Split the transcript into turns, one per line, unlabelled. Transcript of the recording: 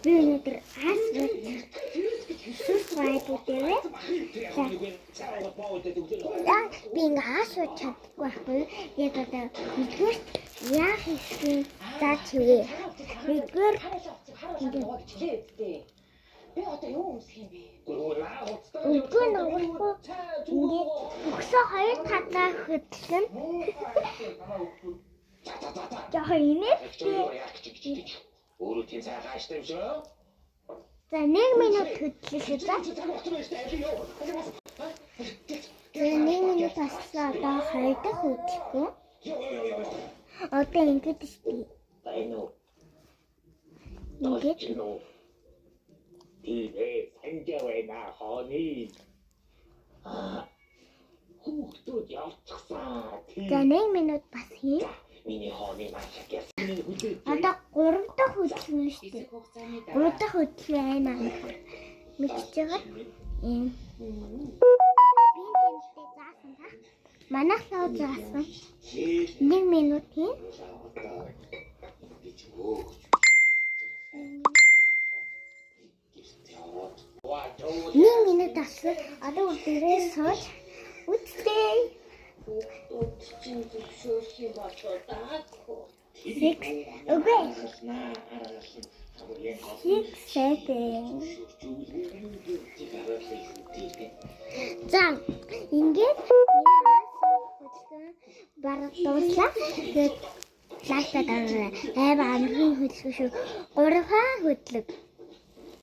би өнөөдөр subscribe үзээрэй. Би ингээ хаашаа чадахгүй байхгүй. Яг одоо нэгдүгээр яах хийх даач вэ? Нэгдүгээр
би одоо юу өмсөх юм бэ?
үгүй нөгөө ингээ өгсөө хоёр талаа хөдлөн. Яа инээдтэй.
Өөрөө тийм сайн хааштай юм шүү.
За 1 минут хөдлөе за. За 1 минут таслаа одоо 2 дахь хөдлөхгүй. Одоо ингэж тий. Ингэж
тийм санджавэна хоны. Хүүхдүүд явчихсан.
за 1 минут бас хий.
Миний хоны маш их.
Одоо 3 дахь хөдлөн шүү дээ. 3 дахь хөдлөө аймаа. Мэдчихэж байгаа. Би тэнцээ заасан та. Манайх сау заасан. 1 минут хий. 1 минут асуу. Одоо үрдээ сууж үттэй.
Чинь зөвшөөрөх юм болоо даахгүй.
Үгүй. 7. За ингээд бараг дууслаа. Тэгээд лайк дараарай. Амгийн хөдөлгөөн шүү. 3 хөдлөг.